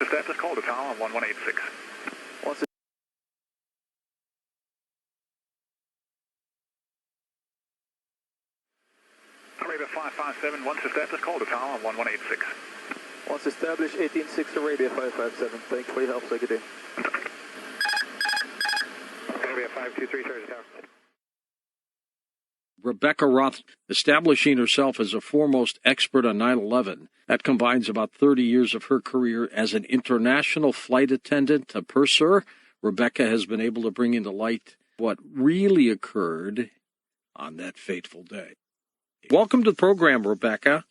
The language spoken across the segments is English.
The staff is called to tower on 1186. What's it? Arabia 557, once established, call to tower on 1186. Once established, 186 Arabia 557. Thanks for your help. Say good day. Arabia 523, Torres tower. Rebeca Roth, establishing herself as a foremost expert on 9/11. That combines about 30 years of her career as an international flight attendant, a purser. Rebeca has been able to bring into light what really occurred on that fateful day. Welcome to the program, Rebeca.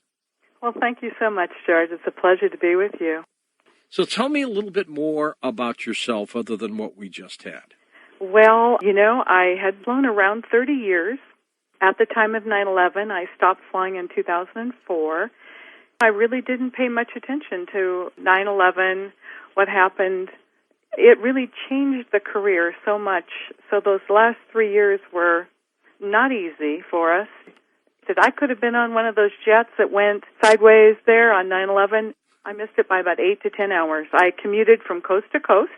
Well, thank you so much, George. It's a pleasure to be with you. So tell me a little bit more about yourself other than what we just had. Well, I had flown around 30 years. At the time of 9/11, I stopped flying in 2004. I really didn't pay much attention to 9/11, what happened. It really changed the career so much. So those last 3 years were not easy for us. That I could have been on one of those jets that went sideways there on 9/11. I missed it by about 8 to 10 hours. I commuted from coast to coast,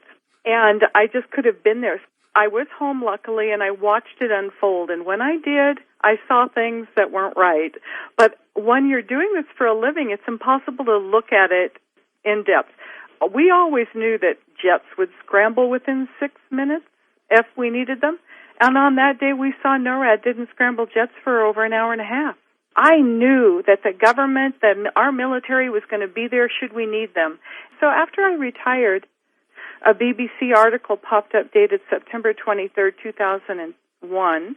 and I just could have been there. I was home, luckily, and I watched it unfold. And when I did, I saw things that weren't right. But when you're doing this for a living, it's impossible to look at it in depth. We always knew that jets would scramble within 6 minutes if we needed them. And on that day, we saw NORAD didn't scramble jets for over an hour and a half. I knew that the government, that our military was going to be there should we need them. So after I retired, a BBC article popped up dated September 23rd, 2001,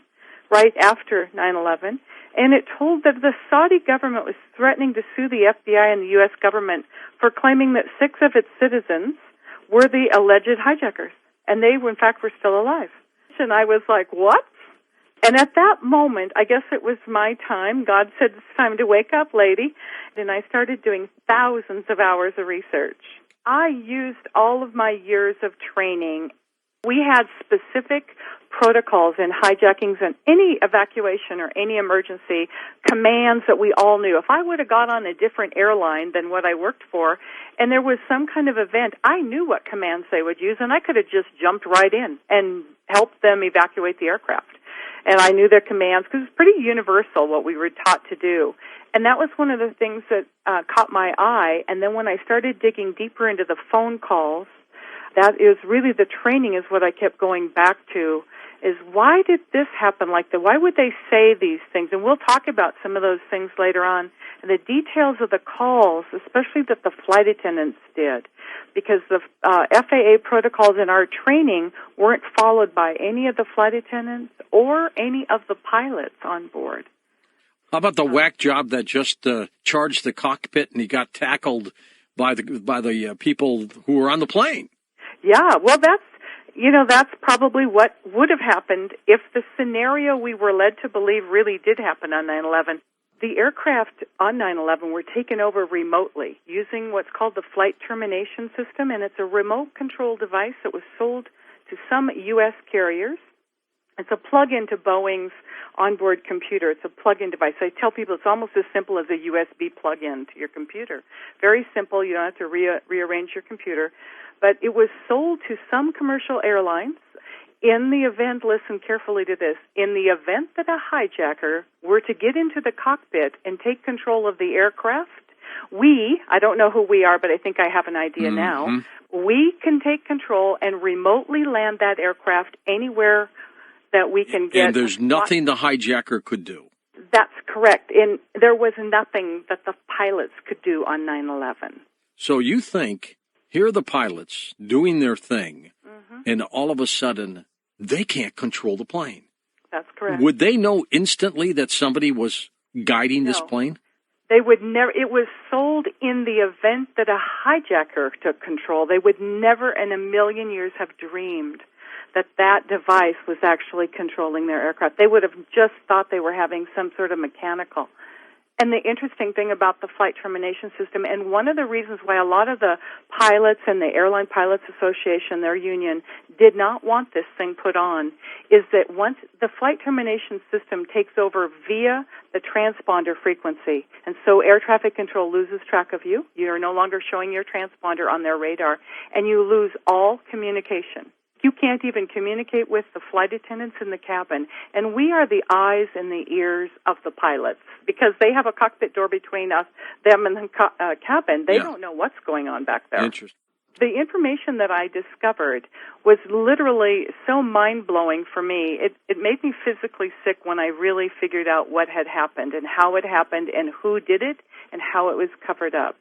right after 9/11, and it told that the Saudi government was threatening to sue the FBI and the U.S. government for claiming that 6 of its citizens were the alleged hijackers, and they, in fact, were still alive. And I was like, what? And at that moment, I guess it was my time. God said, it's time to wake up, lady. And I started doing thousands of hours of research. I used all of my years of training. We had specific protocols in hijackings and any evacuation or any emergency commands that we all knew. If I would have got on a different airline than what I worked for and there was some kind of event, I knew what commands they would use, and I could have just jumped right in and helped them evacuate the aircraft. And I knew their commands because it's pretty universal what we were taught to do. And that was one of the things that caught my eye. And then when I started digging deeper into the phone calls, that is really the training is what I kept going back to, is why did this happen like that? Why would they say these things? And we'll talk about some of those things later on. And the details of the calls, especially that the flight attendants did, because the FAA protocols in our training weren't followed by any of the flight attendants or any of the pilots on board. How about the whack job that just charged the cockpit and he got tackled by the people who were on the plane? Yeah, well, that's probably what would have happened if the scenario we were led to believe really did happen on 9/11. The aircraft on 9/11 were taken over remotely using what's called the Flight Termination System, and it's a remote control device that was sold to some U.S. carriers. It's a plug-in to Boeing's onboard computer. It's a plug-in device. I tell people it's almost as simple as a USB plug-in to your computer. Very simple. You don't have to rearrange your computer. But it was sold to some commercial airlines in the event, listen carefully to this, in the event that a hijacker were to get into the cockpit and take control of the aircraft, I don't know who we are, but I think I have an idea now, we can take control and remotely land that aircraft anywhere that we can get. And there's nothing the hijacker could do. That's correct. And there was nothing that the pilots could do on 9/11. So you think, here are the pilots doing their thing, and all of a sudden, they can't control the plane. That's correct. Would they know instantly that somebody was guiding this plane? They would never. It was sold in the event that a hijacker took control. They would never in a million years have dreamed that device was actually controlling their aircraft. They would have just thought they were having some sort of mechanical And the interesting thing about the flight termination system, and one of the reasons why a lot of the pilots and the Airline Pilots Association, their union, did not want this thing put on, is that once the flight termination system takes over via the transponder frequency, and so air traffic control loses track of you. You are no longer showing your transponder on their radar, and you lose all communication. You can't even communicate with the flight attendants in the cabin. And we are the eyes and the ears of the pilots because they have a cockpit door between us, them and the cabin. They don't know what's going on back there. Interesting. The information that I discovered was literally so mind-blowing for me. It made me physically sick when I really figured out what had happened and how it happened and who did it and how it was covered up.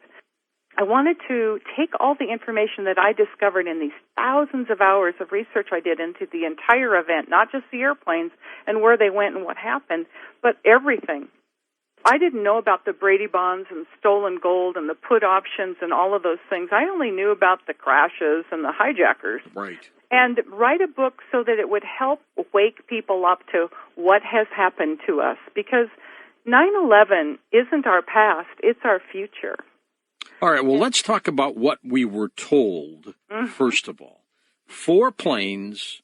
I wanted to take all the information that I discovered in these thousands of hours of research I did into the entire event, not just the airplanes and where they went and what happened, but everything. I didn't know about the Brady bonds and stolen gold and the put options and all of those things. I only knew about the crashes and the hijackers. Right. And write a book so that it would help wake people up to what has happened to us, because 9/11 isn't our past, it's our future. All right, well, let's talk about what we were told, first of all. 4 planes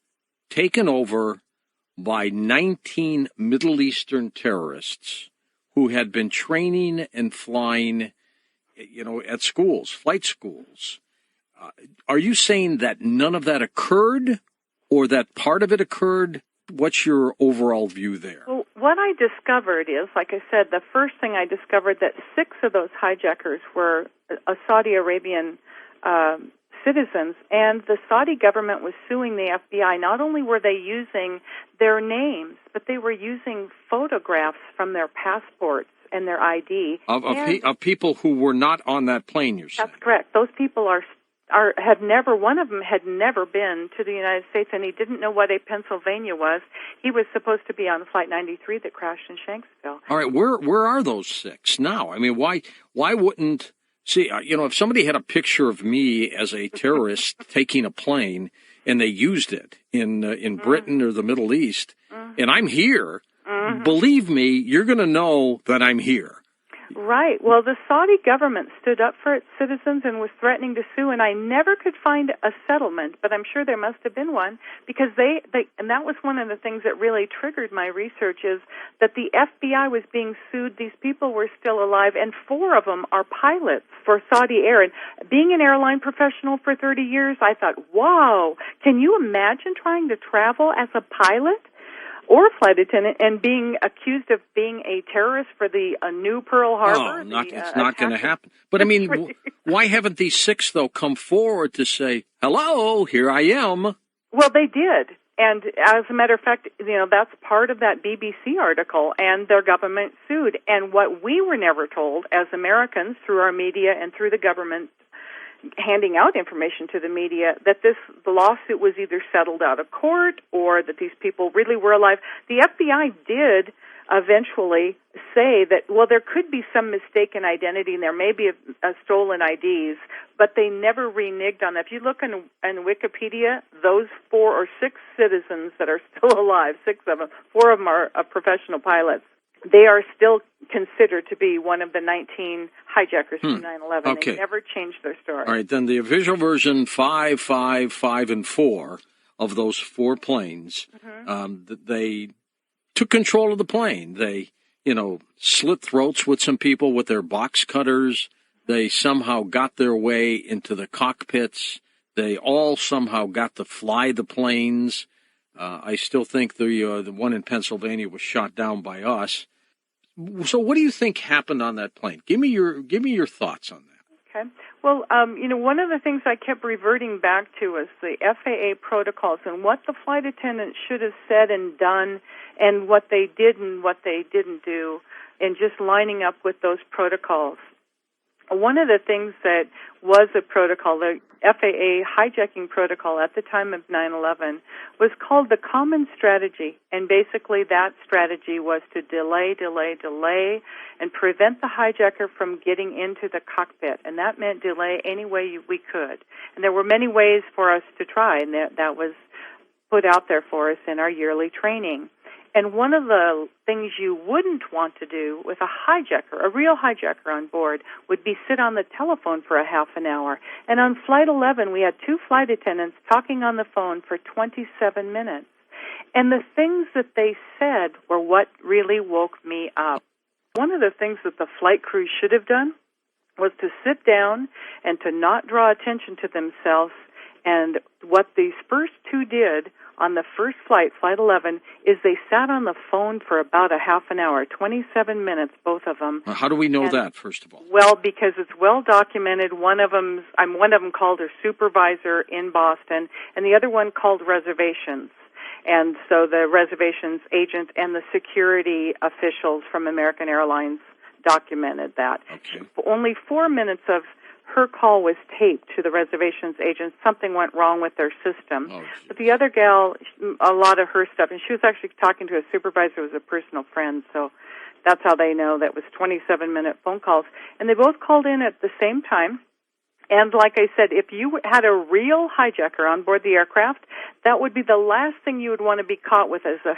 taken over by 19 Middle Eastern terrorists who had been training and flying, at schools, flight schools. Are you saying that none of that occurred or that part of it occurred? What's your overall view there? Well, what I discovered is, like I said, the first thing I discovered that 6 of those hijackers were Saudi Arabian citizens, and the Saudi government was suing the FBI. Not only were they using their names, but they were using photographs from their passports and their ID. Of people who were not on that plane, you're saying? That's correct. Those people one of them had never been to the United States, and he didn't know what a Pennsylvania was. He was supposed to be on Flight 93 that crashed in Shanksville. All right, where are those 6 now? I mean, why wouldn't... See, if somebody had a picture of me as a terrorist taking a plane and they used it in Britain or the Middle East, and I'm here, believe me, you're going to know that I'm here. Right. Well, the Saudi government stood up for its citizens and was threatening to sue, and I never could find a settlement, but I'm sure there must have been one, because and that was one of the things that really triggered my research, is that the FBI was being sued. These people were still alive, and 4 of them are pilots for Saudi Air. And being an airline professional for 30 years, I thought, wow, can you imagine trying to travel as a pilot or a flight attendant and being accused of being a terrorist for the new Pearl Harbor? It's not going to happen. But, I mean, why haven't these 6, though, come forward to say, hello, here I am? Well, they did. And as a matter of fact, that's part of that BBC article, and their government sued. And what we were never told as Americans through our media and through the government handing out information to the media, that the lawsuit was either settled out of court or that these people really were alive. The FBI did eventually say that, well, there could be some mistaken identity and there may be a stolen IDs, but they never reneged on that. If you look in Wikipedia, those 4 or 6 citizens that are still alive, 6 of them, 4 of them are professional pilots, they are still considered to be one of the 19 hijackers from 9/11. Okay. They never changed their story. All right, then the official version 5, 5, 5, and 4 of those 4 planes, they took control of the plane. They, slit throats with some people with their box cutters. They somehow got their way into the cockpits. They all somehow got to fly the planes. I still think the one in Pennsylvania was shot down by us. So what do you think happened on that plane? Give me your thoughts on that. Okay. Well, one of the things I kept reverting back to was the FAA protocols and what the flight attendants should have said and done and what they did and what they didn't do, and just lining up with those protocols. One of the things that was a protocol, the FAA hijacking protocol at the time of 9/11, was called the Common Strategy. And basically that strategy was to delay, and prevent the hijacker from getting into the cockpit. And that meant delay any way we could. And there were many ways for us to try, and that was put out there for us in our yearly training. And one of the things you wouldn't want to do with a hijacker, a real hijacker on board, would be sit on the telephone for a half an hour. And on Flight 11, we had 2 flight attendants talking on the phone for 27 minutes. And the things that they said were what really woke me up. One of the things that the flight crew should have done was to sit down and to not draw attention to themselves. And what these first 2 did on the first flight, Flight 11, is they sat on the phone for about a half an hour, 27 minutes, both of them. How do we know that, first of all? Well, because it's well documented. One of them called her supervisor in Boston, and the other one called reservations. And so the reservations agent and the security officials from American Airlines documented that. Okay. Only 4 minutes of her call was taped to the reservations agent. Something went wrong with their system. Oh, but the other gal, a lot of her stuff, and she was actually talking to a supervisor who was a personal friend, so that's how they know that was 27-minute phone calls. And they both called in at the same time. And like I said, if you had a real hijacker on board the aircraft, that would be the last thing you would want to be caught with, is a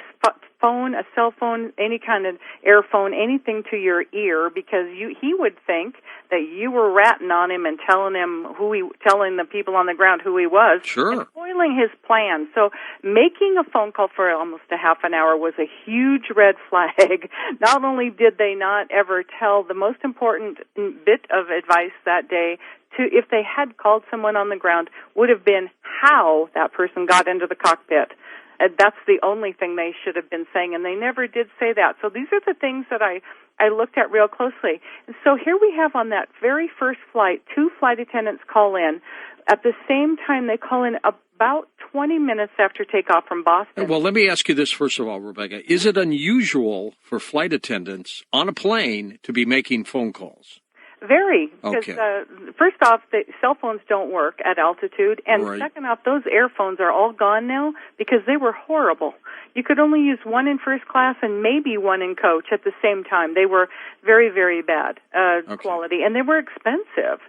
phone, a cell phone, any kind of airphone, anything to your ear, because he would think that you were ratting on him and telling the people on the ground who he was, sure, and spoiling his plan. So making a phone call for almost a half an hour was a huge red flag. Not only did they not ever tell the most important bit of advice that day, if they had called someone on the ground, would have been how that person got into the cockpit. That's the only thing they should have been saying, and they never did say that. So these are the things that I looked at real closely. And so here we have on that very first flight, 2 flight attendants call in. At the same time, they call in about 20 minutes after takeoff from Boston. Well, let me ask you this first of all, Rebecca. Is it unusual for flight attendants on a plane to be making phone calls? Very, because okay. First off, the cell phones don't work at altitude, and right. Second off, those airphones are all gone now because they were horrible. You could only use one in first class and maybe one in coach at the same time. They were very, very bad quality, and they were expensive.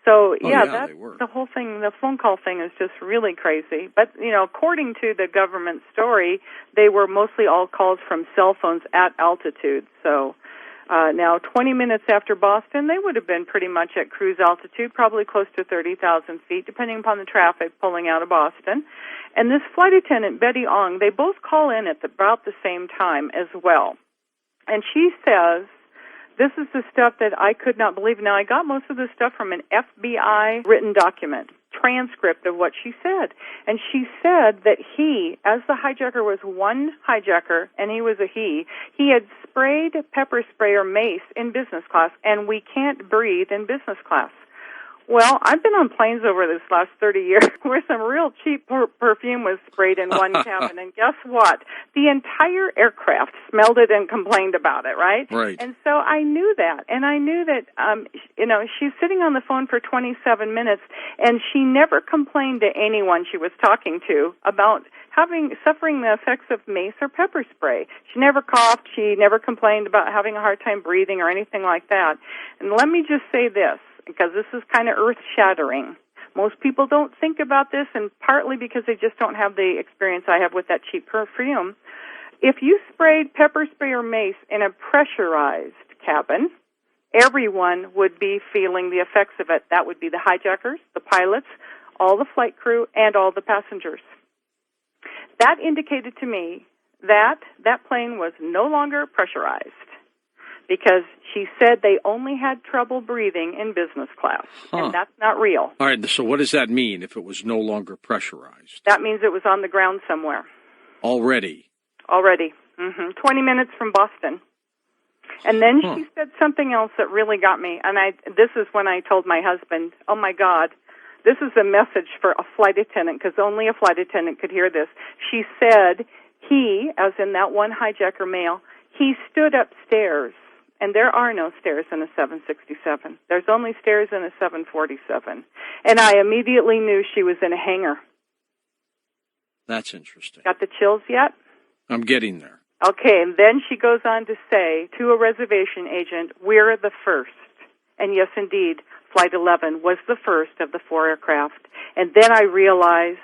So, that's the whole thing. The phone call thing is just really crazy. But, according to the government story, they were mostly all calls from cell phones at altitude. So now, 20 minutes after Boston, they would have been pretty much at cruise altitude, probably close to 30,000 feet, depending upon the traffic pulling out of Boston. And this flight attendant, Betty Ong, they both call in at about the same time as well. And she says, this is the stuff that I could not believe. Now, I got most of this stuff from an FBI written document, transcript of what she said. And she said that he, as the hijacker was one hijacker, and he was a he had sprayed pepper spray or mace in business class, and we can't breathe in business class. Well, I've been on planes over this last 30 years where some real cheap perfume was sprayed in one cabin, and guess what? The entire aircraft smelled it and complained about it, right? Right. And so I knew that, and I knew that, she's sitting on the phone for 27 minutes, and she never complained to anyone she was talking to about suffering the effects of mace or pepper spray. She never coughed. She never complained about having a hard time breathing or anything like that. And let me just say this, because this is kind of earth-shattering. Most people don't think about this, and partly because they just don't have the experience I have with that cheap perfume. If you sprayed pepper spray or mace in a pressurized cabin, everyone would be feeling the effects of it. That would be the hijackers, the pilots, all the flight crew, and all the passengers. That indicated to me that plane was no longer pressurized, because she said they only had trouble breathing in business class, and that's not real. All right, so what does that mean if it was no longer pressurized? That means it was on the ground somewhere. Already? 20 minutes from Boston. And then she said something else that really got me, and this is when I told my husband, oh, my God, this is a message for a flight attendant, because only a flight attendant could hear this. She said he, as in that one hijacker male, he stood upstairs. And there are no stairs in a 767. There's only stairs in a 747. And I immediately knew she was in a hangar. That's interesting. Got the chills yet? I'm getting there. Okay, and then she goes on to say to a reservation agent, we're the first. And yes, indeed, Flight 11 was the first of the 4 aircraft. And then I realized,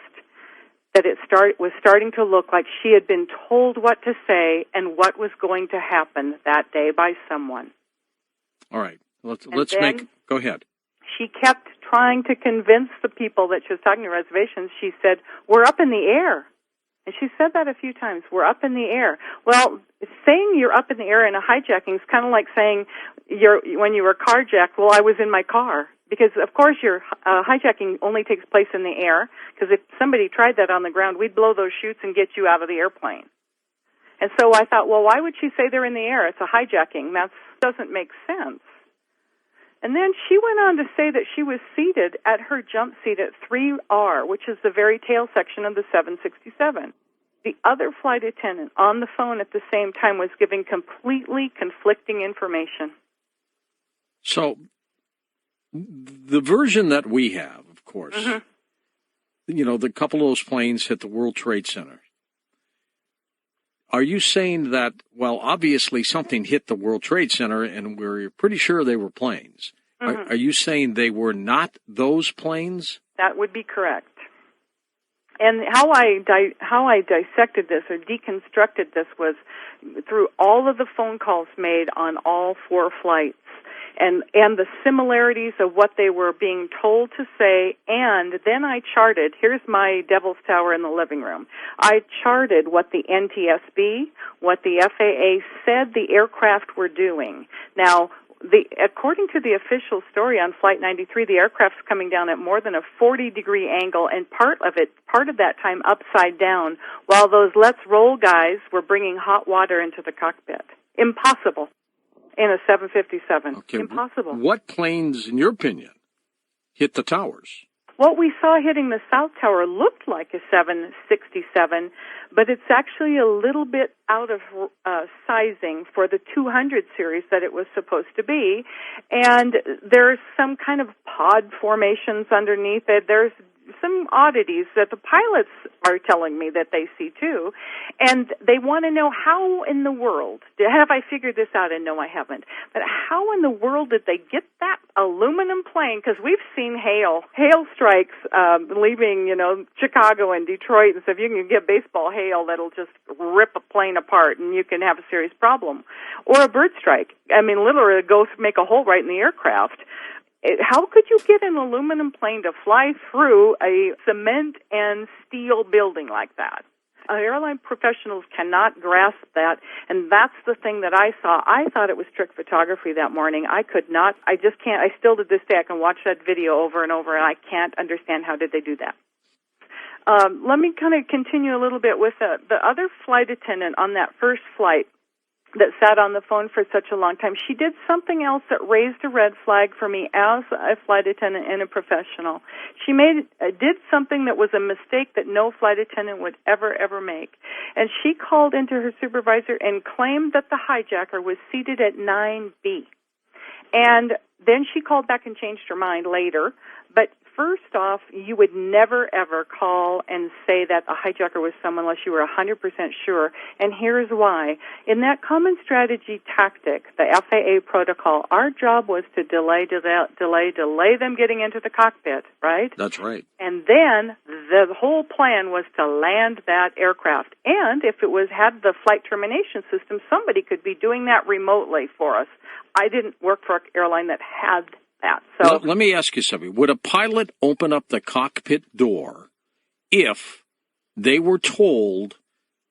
that it was starting to look like she had been told what to say and what was going to happen that day by someone. All right. Go ahead. She kept trying to convince the people that she was talking to reservations. She said, "We're up in the air." And she said that a few times, "We're up in the air." Well, saying you're up in the air in a hijacking is kind of like saying when you were carjacked, "Well, I was in my car." Because, of course, your hijacking only takes place in the air, because if somebody tried that on the ground, we'd blow those chutes and get you out of the airplane. And so I thought, well, why would she say they're in the air? It's a hijacking. That doesn't make sense. And then she went on to say that she was seated at her jump seat at 3R, which is the very tail section of the 767. The other flight attendant on the phone at the same time was giving completely conflicting information. So the version that we have, of course, the couple of those planes hit the World Trade Center. Are you saying that, well, obviously something hit the World Trade Center and we're pretty sure they were planes? Are you saying they were not those planes? That would be correct. And how I dissected this or deconstructed this was through all of the phone calls made on all 4 flights. And the similarities of what they were being told to say, and then I charted, here's my Devil's Tower in the living room. I charted what the NTSB, what the FAA said the aircraft were doing. Now, according to the official story on Flight 93, the aircraft's coming down at more than a 40-degree angle, and part of that time upside down, while those let's roll guys were bringing hot water into the cockpit. Impossible. In a 757. Okay. Impossible. What planes, in your opinion, hit the towers? What we saw hitting the South Tower looked like a 767, but it's actually a little bit out of sizing for the 200 series that it was supposed to be. And there's some kind of pod formations underneath it. There's some oddities that the pilots are telling me that they see too, and they want to know how in the world, have I figured this out? And no, I haven't, but how in the world did they get that aluminum plane? Because we've seen hail strikes leaving, Chicago and Detroit and stuff. You can get baseball hail that'll just rip a plane apart, and you can have a serious problem. Or a bird strike. I mean, literally go make a hole right in the aircraft. How could you get an aluminum plane to fly through a cement and steel building like that? Airline professionals cannot grasp that, and that's the thing that I saw. I thought it was trick photography that morning. I could not, I just can't, I still to this day, I can watch that video over and over, and I can't understand how did they do that. Let me kind of continue a little bit with the other flight attendant on that first flight that sat on the phone for such a long time. She did something else that raised a red flag for me as a flight attendant and a professional. She did something that was a mistake that no flight attendant would ever make. And she called into her supervisor and claimed that the hijacker was seated at 9B. And then she called back and changed her mind later. But first off, you would never, ever call and say that a hijacker was someone unless you were 100% sure. And here's why. In that common strategy tactic, the FAA protocol, our job was to delay them getting into the cockpit, right? That's right. And then the whole plan was to land that aircraft. And if it had the flight termination system, somebody could be doing that remotely for us. I didn't work for an airline that had that. So let me ask you something. Would a pilot open up the cockpit door if they were told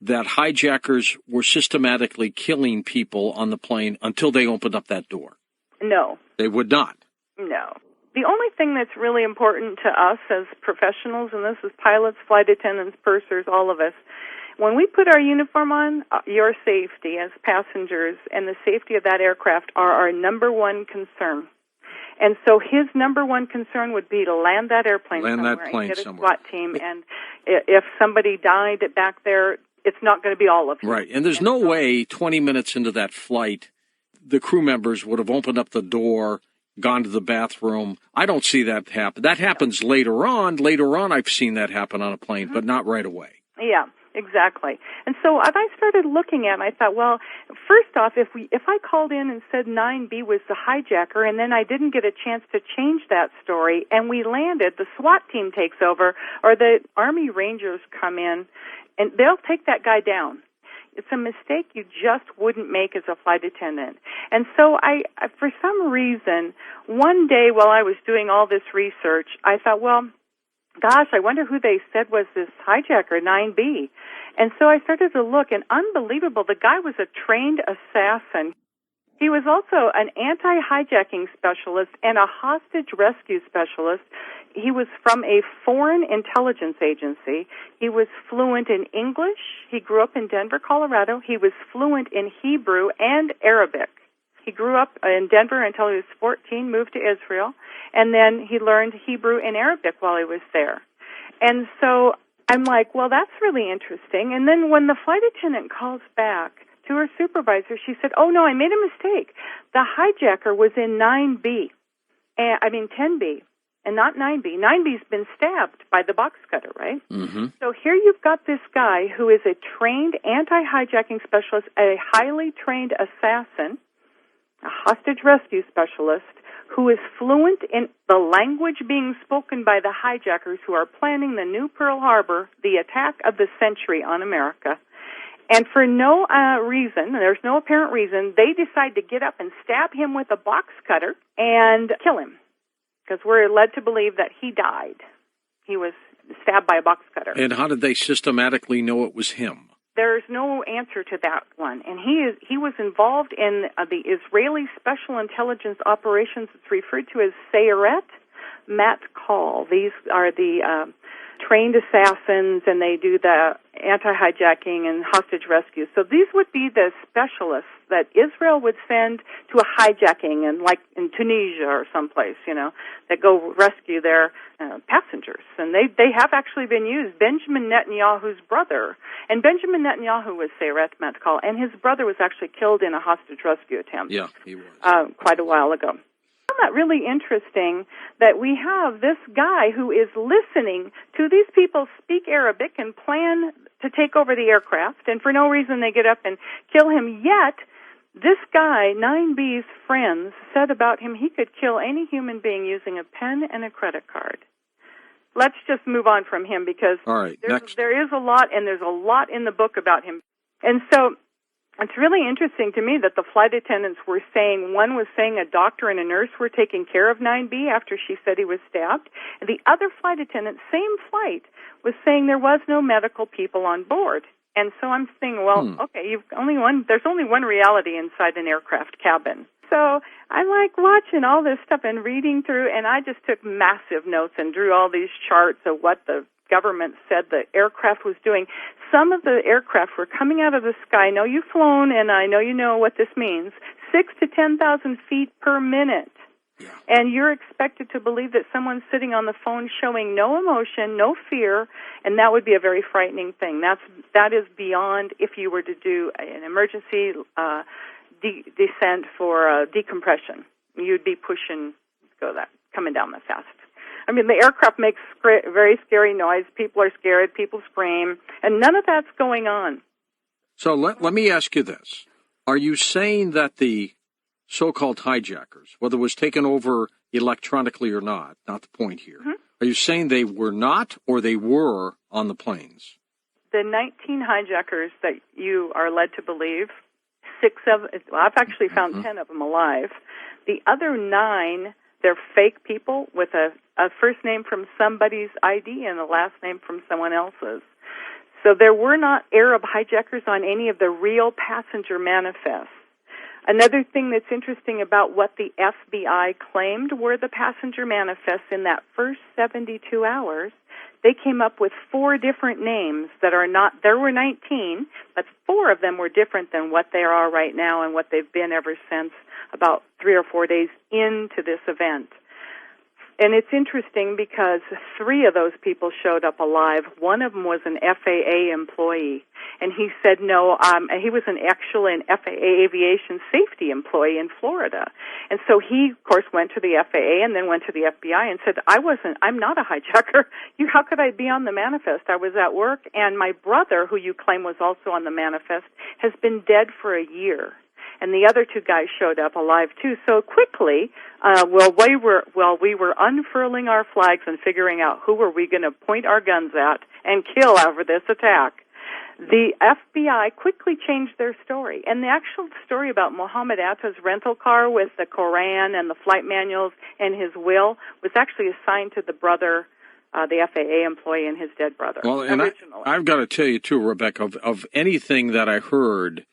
that hijackers were systematically killing people on the plane until they opened up that door? No. They would not? No. The only thing that's really important to us as professionals, and this is pilots, flight attendants, pursers, all of us, when we put our uniform on, your safety as passengers and the safety of that aircraft are our number one concern. And so his number one concern would be to land that airplane somewhere and get a SWAT team. And if somebody died back there, it's not going to be all of them. Right. And there's no way 20 minutes into that flight, the crew members would have opened up the door, gone to the bathroom. I don't see that happen. That happens later on. Later on, I've seen that happen on a plane, but not right away. Yeah. Exactly. And so as I started looking at it, I thought, well, first off, if I called in and said 9B was the hijacker, and then I didn't get a chance to change that story, and we landed, the SWAT team takes over, or the Army Rangers come in, and they'll take that guy down. It's a mistake you just wouldn't make as a flight attendant. And so I for some reason, one day while I was doing all this research, I thought, well, gosh, I wonder who they said was this hijacker, 9B. And so I started to look, and unbelievable, the guy was a trained assassin. He was also an anti-hijacking specialist and a hostage rescue specialist. He was from a foreign intelligence agency. He was fluent in English. He grew up in Denver, Colorado. He was fluent in Hebrew and Arabic. He grew up in Denver until he was 14, moved to Israel, and then he learned Hebrew and Arabic while he was there. And so I'm like, well, that's really interesting. And then when the flight attendant calls back to her supervisor, she said, oh, no, I made a mistake. The hijacker was in 9B, 10B, and not 9B. 9B's been stabbed by the box cutter, right? Mm-hmm. So here you've got this guy who is a trained anti-hijacking specialist, a highly trained assassin, a hostage rescue specialist, who is fluent in the language being spoken by the hijackers who are planning the new Pearl Harbor, the attack of the century on America. And for no reason, there's no apparent reason, they decide to get up and stab him with a box cutter and kill him, because we're led to believe that he died. He was stabbed by a box cutter. And how did they systematically know it was him? There's no answer to that one. And he was involved in the Israeli Special Intelligence Operations. It's referred to as Sayeret Matkal. These are the trained assassins, and they do the anti-hijacking and hostage rescue. So these would be the specialists that Israel would send to a hijacking, and like in Tunisia or someplace, that go rescue their passengers. And they have actually been used. Benjamin Netanyahu's brother, and Benjamin Netanyahu was Sayeret Matkal, and his brother was actually killed in a hostage rescue attempt. Yeah, he was. Quite a while ago. I found that really interesting that we have this guy who is listening to these people speak Arabic and plan to take over the aircraft, and for no reason they get up and kill him, yet this guy, 9B's friends, said about him he could kill any human being using a pen and a credit card. Let's just move on from him, because all right, there is a lot, and there's a lot in the book about him. And so it's really interesting to me that the flight attendants were saying, one was saying a doctor and a nurse were taking care of 9B after she said he was stabbed, and the other flight attendant, same flight, was saying there was no medical people on board. And so I'm thinking, well, okay, there's only one reality inside an aircraft cabin. So I'm like watching all this stuff and reading through, and I just took massive notes and drew all these charts of what the government said the aircraft was doing. Some of the aircraft were coming out of the sky. I know you've flown, and I know you know what this means, 6,000 to 10,000 feet per minute. Yeah. And you're expected to believe that someone's sitting on the phone showing no emotion, no fear, and that would be a very frightening thing. That is beyond if you were to do an emergency descent for decompression. You'd be coming down that fast. I mean, the aircraft makes very scary noise. People are scared. People scream. And none of that's going on. So let me ask you this. Are you saying that the so-called hijackers, whether it was taken over electronically or not the point here, are you saying they were not or they were on the planes? The 19 hijackers that you are led to believe, I've actually found 10 of them alive. The other 9, they're fake people with a first name from somebody's ID and a last name from someone else's. So there were not Arab hijackers on any of the real passenger manifests. Another thing that's interesting about what the FBI claimed were the passenger manifests in that first 72 hours, they came up with 4 different names that are not, there were 19, but 4 of them were different than what they are right now and what they've been ever since about 3 or 4 days into this event. And it's interesting because 3 of those people showed up alive. One of them was an FAA employee. And he said no, he was actually an FAA aviation safety employee in Florida. And so he, of course, went to the FAA and then went to the FBI and said, I'm not a hijacker. How could I be on the manifest? I was at work, and my brother, who you claim was also on the manifest, has been dead for a year. And the other 2 guys showed up alive too. So quickly, we were unfurling our flags and figuring out who were we going to point our guns at and kill over this attack. The FBI quickly changed their story. And the actual story about Mohammed Atta's rental car with the Koran and the flight manuals and his will was actually assigned to the brother, the FAA employee, and his dead brother. Well, and I've got to tell you, too, Rebecca, of anything that I heard,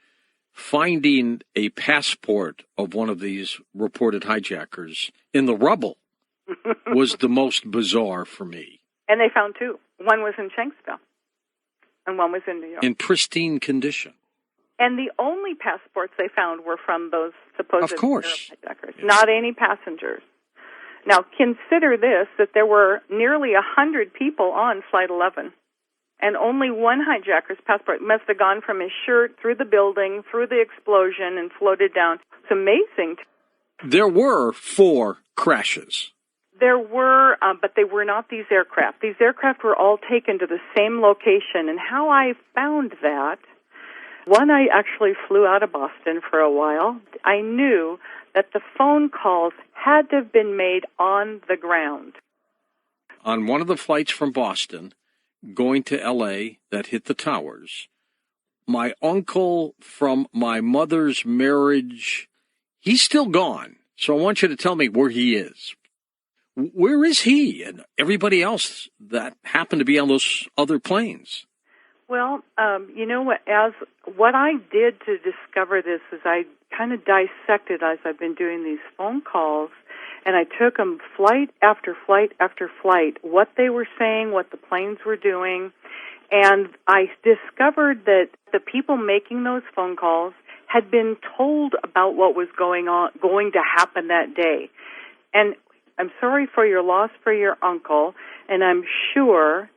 finding a passport of one of these reported hijackers in the rubble was the most bizarre for me. And they found 2. One was in Shanksville, and one was in New York. In pristine condition. And the only passports they found were from those supposed hijackers, yes. Not any passengers. Now, consider this, that there were nearly 100 people on Flight 11. And only one hijacker's passport must have gone from his shirt through the building, through the explosion, and floated down. It's amazing. There were 4 crashes. There were, but they were not these aircraft. These aircraft were all taken to the same location. And how I found that, one, I actually flew out of Boston for a while. I knew that the phone calls had to have been made on the ground. On one of the flights from Boston, going to L.A. that hit the towers, my uncle from my mother's marriage, he's still gone. So I want you to tell me where he is. Where is he and everybody else that happened to be on those other planes? Well, you know what I did to discover this is I kind of dissected as I've been doing these phone calls, and I took them flight after flight after flight, what they were saying, what the planes were doing, and I discovered that the people making those phone calls had been told about what was going to happen that day. And I'm sorry for your loss for your uncle, and I'm sure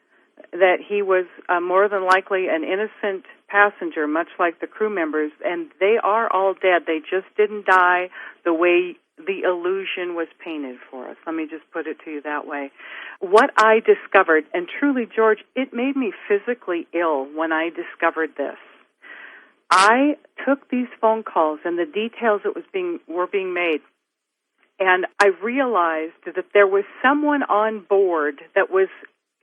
that he was more than likely an innocent passenger, much like the crew members, and they are all dead. They just didn't die the way the illusion was painted for us. Let me just put it to you that way. What I discovered, and truly, George, it made me physically ill when I discovered this. I took these phone calls and the details that were being made, and I realized that there was someone on board that was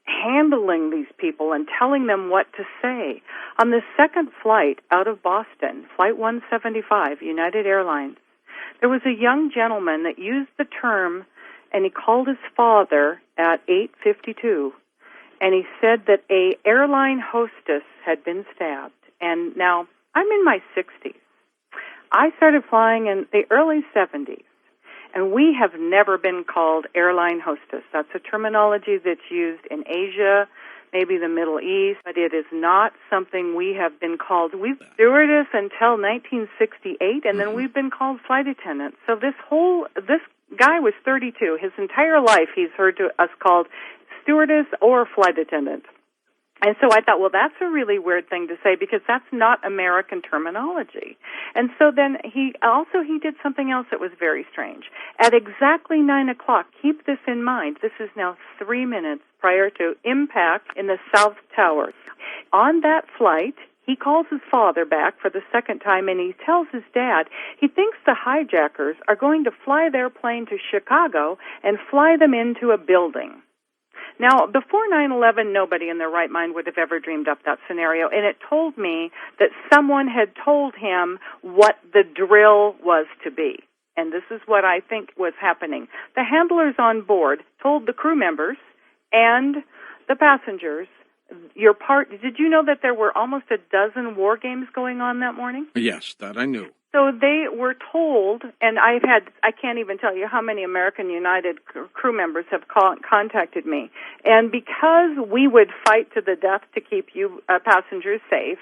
handling these people and telling them what to say. On the second flight out of Boston, Flight 175, United Airlines, there was a young gentleman that used the term, and he called his father at 8:52, and he said that a airline hostess had been stabbed. And now, I'm in my 60s. I started flying in the early 70s, and we have never been called airline hostess. That's a terminology that's used in Asia, maybe the Middle East, but it is not something we have been called. We've stewardess until 1968, and then we've been called flight attendants. So this guy was 32. His entire life he's heard to us called stewardess or flight attendant. And so I thought, well, that's a really weird thing to say because that's not American terminology. And so then he did something else that was very strange. At exactly 9 o'clock, keep this in mind, this is now 3 minutes prior to impact in the South Tower. On that flight, he calls his father back for the second time, and he tells his dad he thinks the hijackers are going to fly their plane to Chicago and fly them into a building. Now, before 9/11, nobody in their right mind would have ever dreamed up that scenario, and it told me that someone had told him what the drill was to be. And this is what I think was happening. The handlers on board told the crew members and the passengers, did you know that there were almost a dozen war games going on that morning? Yes, that I knew. So they were told, and I can't even tell you how many American United crew members have contacted me. And because we would fight to the death to keep you passengers safe,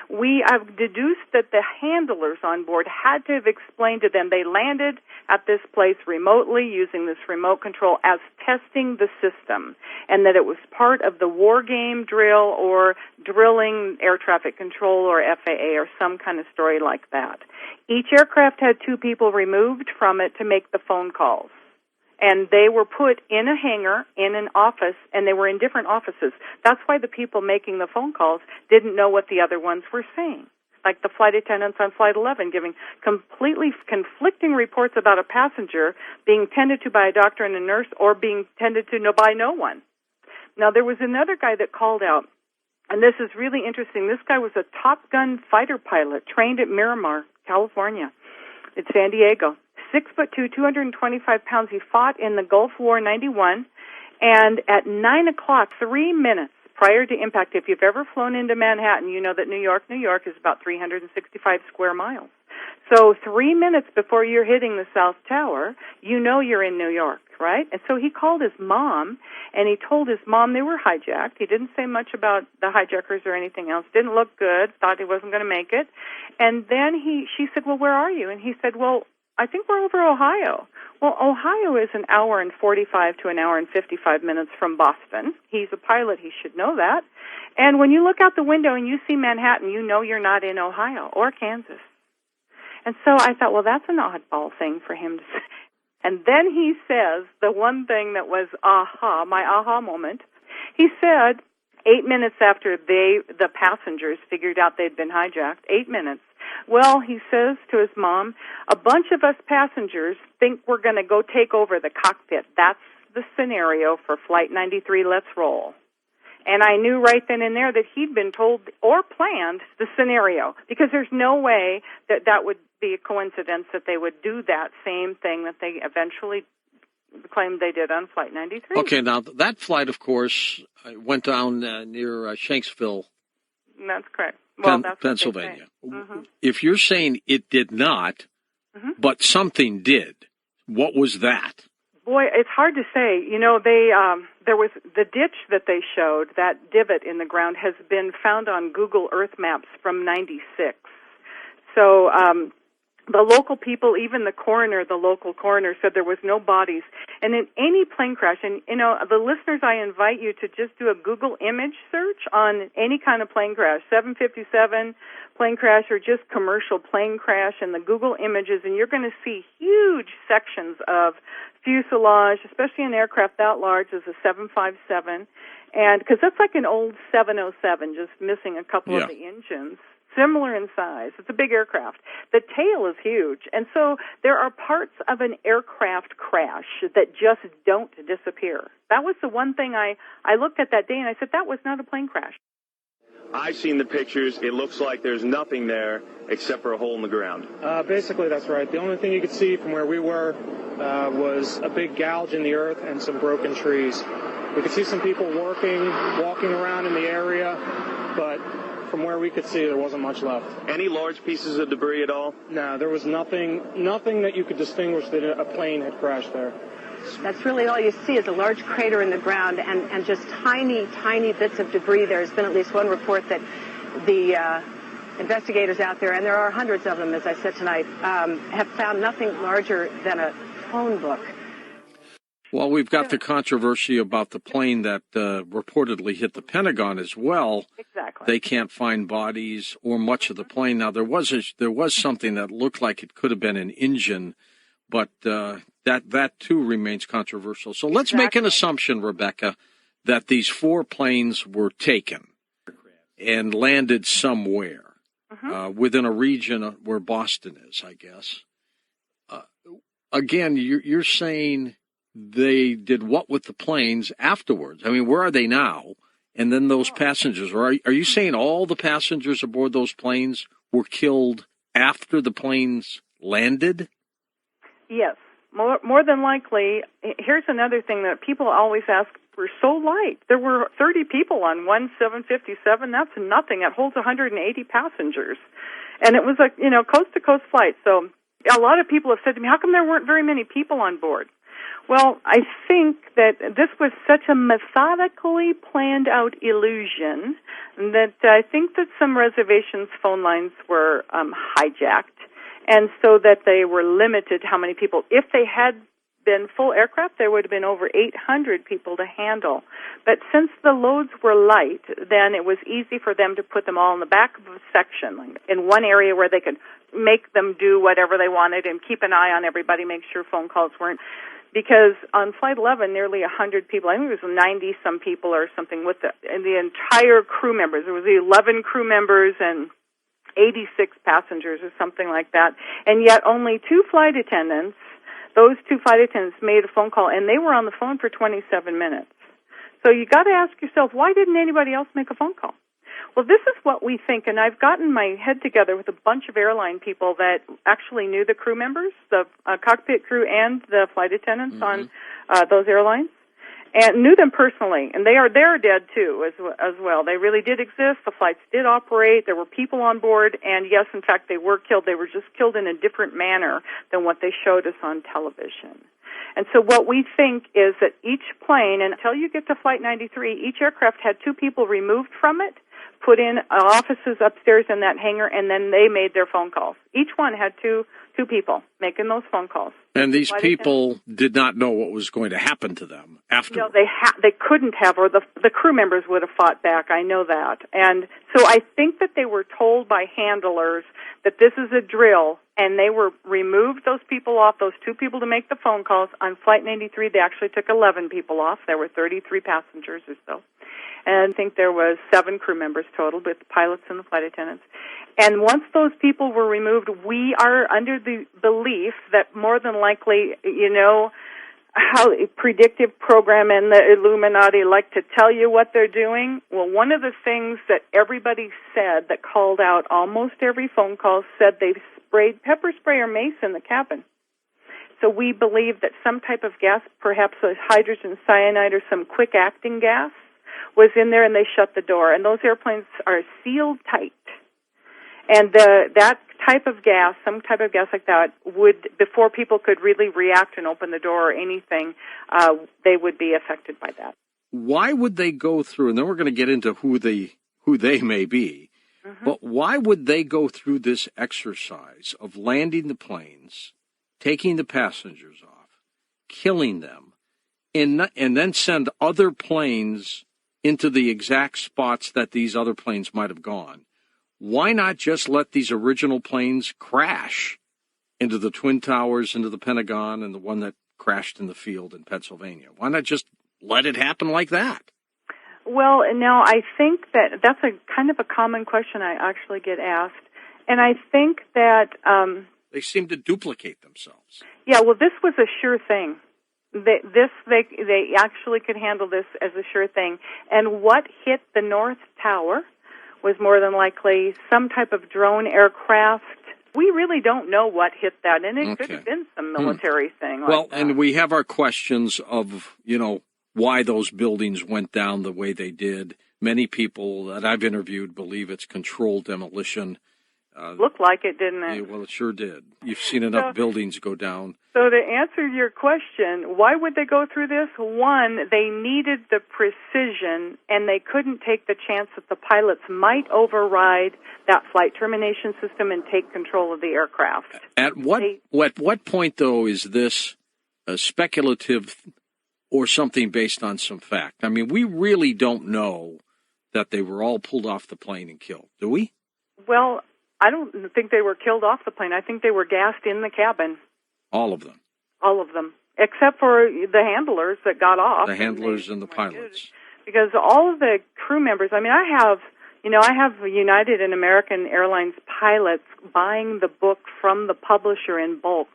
I've deduced that the handlers on board had to have explained to them they landed at this place remotely using this remote control as testing the system, and that it was part of the war game drill or drilling air traffic control or FAA or some kind of story like that. Each aircraft had 2 people removed from it to make the phone calls. And they were put in a hangar, in an office, and they were in different offices. That's why the people making the phone calls didn't know what the other ones were saying. Like the flight attendants on Flight 11 giving completely conflicting reports about a passenger being tended to by a doctor and a nurse or being tended to by no one. Now, there was another guy that called out, and this is really interesting. This guy was a Top Gun fighter pilot trained at Miramar, California. It's San Diego. 6'2", 225 pounds. He fought in the Gulf War 91, and at 9 o'clock, 3 minutes prior to impact, if you've ever flown into Manhattan, you know that New York is about 365 square miles. So 3 minutes before you're hitting the South Tower, you know you're in New York, right? And so he called his mom, and he told his mom they were hijacked. He didn't say much about the hijackers or anything else. Didn't look good, thought he wasn't going to make it. And then she said, well, where are you? And he said, well, I think we're over Ohio. Well, Ohio is an hour and 45 to an hour and 55 minutes from Boston. He's a pilot. He should know that. And when you look out the window and you see Manhattan, you know you're not in Ohio or Kansas. And so I thought, well, that's an oddball thing for him to say. And then he says the one thing that was my aha moment. He said 8 minutes after the passengers figured out they'd been hijacked, 8 minutes, well, he says to his mom, a bunch of us passengers think we're going to go take over the cockpit. That's the scenario for Flight 93, let's roll. And I knew right then and there that he'd been told or planned the scenario, because there's no way that would be a coincidence that they would do that same thing that they eventually claimed they did on Flight 93. Okay, now that flight, of course, went down near Shanksville. That's correct. Well, that's Pennsylvania. Mm-hmm. If you're saying it did not, but something did, what was that? Boy, it's hard to say. You know, there was the ditch that they showed, that divot in the ground has been found on Google Earth maps from '96. So the local people, even the local coroner, said there was no bodies. And in any plane crash, and, you know, the listeners, I invite you to just do a Google image search on any kind of plane crash, 757 plane crash or just commercial plane crash, and the Google images, and you're going to see huge sections of fuselage, especially an aircraft that large as a 757, and because that's like an old 707, just missing a couple of the engines. Similar in size. It's a big aircraft. The tail is huge. And so there are parts of an aircraft crash that just don't disappear. That was the one thing I looked at that day, and I said, that was not a plane crash. I've seen the pictures. It looks like there's nothing there except for a hole in the ground. Basically, that's right. The only thing you could see from where we were was a big gouge in the earth and some broken trees. We could see some people walking around in the area, but from where we could see, there wasn't much left. Any large pieces of debris at all? No, there was nothing that you could distinguish that a plane had crashed there. That's really all you see is a large crater in the ground and just tiny, tiny bits of debris. There's been at least one report that the investigators out there, and there are hundreds of them, as I said tonight, have found nothing larger than a phone book. Well, we've got the controversy about the plane that reportedly hit the Pentagon as well. Exactly. They can't find bodies or much of the plane. Now, there was something that looked like it could have been an engine, but that too remains controversial. So let's make an assumption, Rebecca, that these 4 planes were taken and landed somewhere within a region where Boston is, I guess. Again, you're saying they did what with the planes afterwards? I mean, where are they now? And then those passengers, are you saying all the passengers aboard those planes were killed after the planes landed? Yes, more than likely. Here's another thing that people always ask were so light. There were 30 people on one 757. That's nothing. It holds 180 passengers. And it was a, coast-to-coast flight. So a lot of people have said to me, how come there weren't very many people on board? Well, I think that this was such a methodically planned out illusion that I think that some reservations phone lines were hijacked, and so that they were limited to how many people. If they had been full aircraft, there would have been over 800 people to handle. But since the loads were light, then it was easy for them to put them all in the back of a section, in one area where they could make them do whatever they wanted and keep an eye on everybody, make sure phone calls weren't. Because on Flight 11, nearly 100 people, I think it was 90-some people or something, with the entire crew members. There was 11 crew members and 86 passengers or something like that. And yet only two flight attendants, those two flight attendants made a phone call, and they were on the phone for 27 minutes. So you got to ask yourself, why didn't anybody else make a phone call? Well, this is what we think, and I've gotten my head together with a bunch of airline people that actually knew the crew members, the cockpit crew and the flight attendants on those airlines, and knew them personally. And they're dead, too, as well. They really did exist. The flights did operate. There were people on board, and yes, in fact, they were killed. They were just killed in a different manner than what they showed us on television. And so what we think is that each plane, and until you get to Flight 93, each aircraft had two people removed from it, put in offices upstairs in that hangar, and then they made their phone calls. Each one had two people making those phone calls. And these people did not know what was going to happen to them afterwards. No, they couldn't have, or the crew members would have fought back. I know that. And so I think that they were told by handlers that this is a drill, and they were removed those people off, those two people to make the phone calls. On Flight 93, they actually took 11 people off. There were 33 passengers or so. And I think there was 7 crew members total, with the pilots and the flight attendants. And once those people were removed, we are under the belief that more than likely, how predictive program and the Illuminati like to tell you what they're doing. Well, one of the things that everybody said that called out almost every phone call said they sprayed pepper spray or mace in the cabin. So we believe that some type of gas, perhaps a hydrogen cyanide or some quick-acting gas, was in there, and they shut the door. And those airplanes are sealed tight. And that type of gas, some type of gas like that, would, before people could really react and open the door or anything, they would be affected by that. Why would they go through, and then we're going to get into who they may be, but why would they go through this exercise of landing the planes, taking the passengers off, killing them, and then send other planes into the exact spots that these other planes might have gone? Why not just let these original planes crash into the Twin Towers, into the Pentagon, and the one that crashed in the field in Pennsylvania? Why not just let it happen like that? Well, now I think that's a kind of a common question I actually get asked. And I think that they seem to duplicate themselves. Yeah, well, this was a sure thing. They actually could handle this as a sure thing. And what hit the North Tower was more than likely some type of drone aircraft. We really don't know what hit that, and it could have been some military thing like that. And we have our questions of, why those buildings went down the way they did. Many people that I've interviewed believe it's controlled demolition. Looked like it, didn't it? Yeah, well, it sure did. You've seen enough buildings go down. So to answer your question, why would they go through this? One, they needed the precision, and they couldn't take the chance that the pilots might override that flight termination system and take control of the aircraft. At what point, though, is this speculative or something based on some fact? I mean, we really don't know that they were all pulled off the plane and killed, do we? Well, I don't think they were killed off the plane. I think they were gassed in the cabin. All of them? All of them, except for the handlers that got off. The handlers and the pilots. Because all of the crew members, I mean, I have United and American Airlines pilots buying the book from the publisher in bulk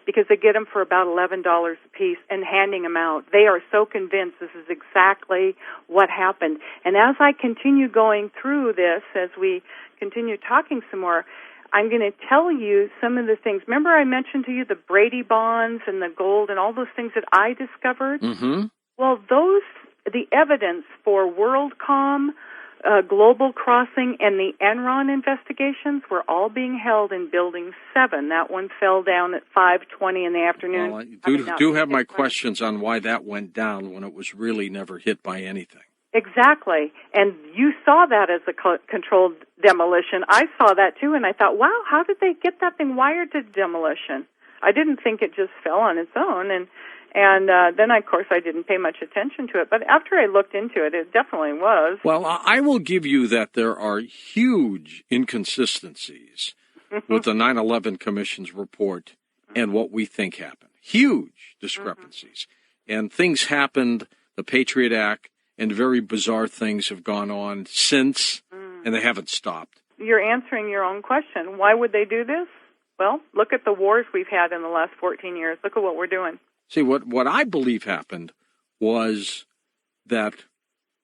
because they get them for about $11 a piece and handing them out. They are so convinced this is exactly what happened. And as I continue going through this, as we continue talking some more, I'm going to tell you some of the things. Remember I mentioned to you the Brady bonds and the gold and all those things that I discovered? Mm-hmm. Well, those the evidence for WorldCom, Global Crossing, and the Enron investigations were all being held in Building 7. That one fell down at 5:20 in the afternoon. Well, I do have my questions on why that went down when it was really never hit by anything. Exactly. And you saw that as a controlled demolition. I saw that too, and I thought, wow, how did they get that thing wired to demolition? I didn't think it just fell on its own, and then, of course, I didn't pay much attention to it. But after I looked into it, it definitely was. Well, I will give you that there are huge inconsistencies with the 9/11 Commission's report and what we think happened. Huge discrepancies. And things happened, the Patriot Act, and very bizarre things have gone on since, and they haven't stopped. You're answering your own question. Why would they do this? Well, look at the wars we've had in the last 14 years. Look at what we're doing. See, what I believe happened was that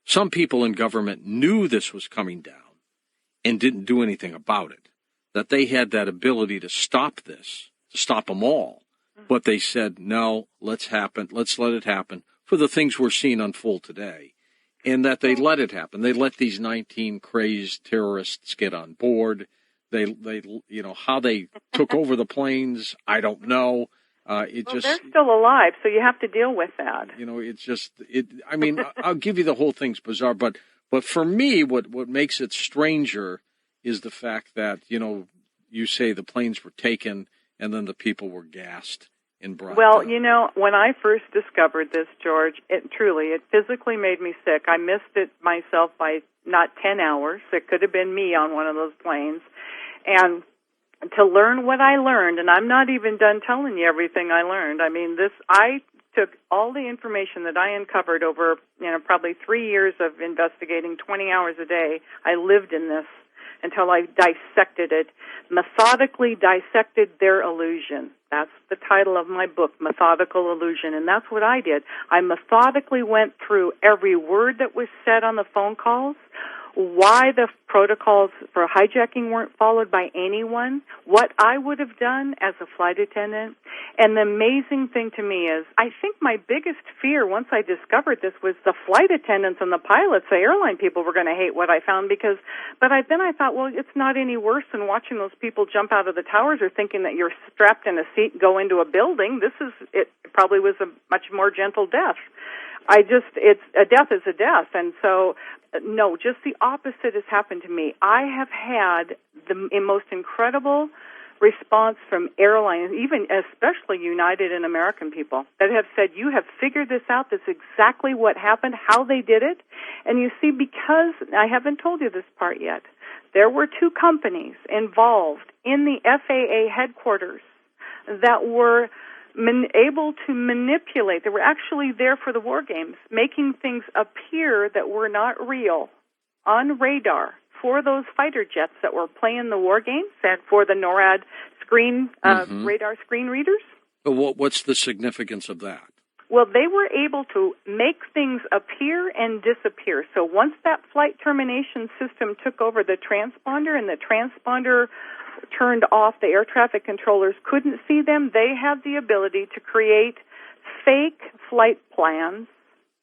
some people in government knew this was coming down and didn't do anything about it, that they had that ability to stop this, to stop them all. But they said, no, let's let it happen for the things we're seeing unfold today, and that they let it happen. They let these 19 crazed terrorists get on board. They how they took over the planes, I don't know. They're still alive, so you have to deal with that. I'll give you the whole thing's bizarre, but for me, what makes it stranger is the fact that, you say the planes were taken and then the people were gassed and brought down. When I first discovered this, George, it physically made me sick. I missed it myself by not 10 hours. It could have been me on one of those planes. And to learn what I learned, and I'm not even done telling you everything I learned. I took all the information that I uncovered over, probably 3 years of investigating 20 hours a day. I lived in this until I dissected it, methodically dissected their illusion. That's the title of my book, Methodical Illusion, and that's what I did. I methodically went through every word that was said on the phone calls, why the protocols for hijacking weren't followed by anyone, what I would have done as a flight attendant. And the amazing thing to me is, I think my biggest fear once I discovered this was the flight attendants and the pilots, the airline people were going to hate what I found then I thought, well, it's not any worse than watching those people jump out of the towers or thinking that you're strapped in a seat and go into a building. It probably was a much more gentle death. It's a death is a death. And so, no, just the opposite has happened to me. I have had the most incredible response from airlines, even especially United and American people, that have said, you have figured this out. This is exactly what happened, how they did it. And you see, because I haven't told you this part yet, there were two companies involved in the FAA headquarters that were able to manipulate. They were actually there for the war games, making things appear that were not real on radar for those fighter jets that were playing the war games and for the NORAD screen radar screen readers. What's the significance of that? Well, they were able to make things appear and disappear. So once that flight termination system took over the transponder and the transponder turned off, the air traffic controllers couldn't see them, they had the ability to create fake flight plans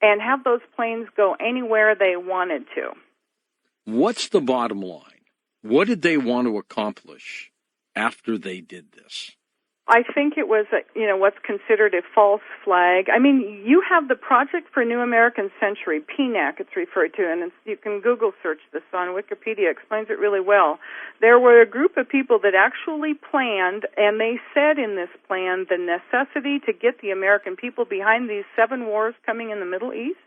and have those planes go anywhere they wanted to. What's the bottom line? What did they want to accomplish after they did this? I think it was, what's considered a false flag. I mean, you have the Project for New American Century, PNAC it's referred to, and you can Google search this on Wikipedia. It explains it really well. There were a group of people that actually planned, and they said in this plan the necessity to get the American people behind these 7 wars coming in the Middle East.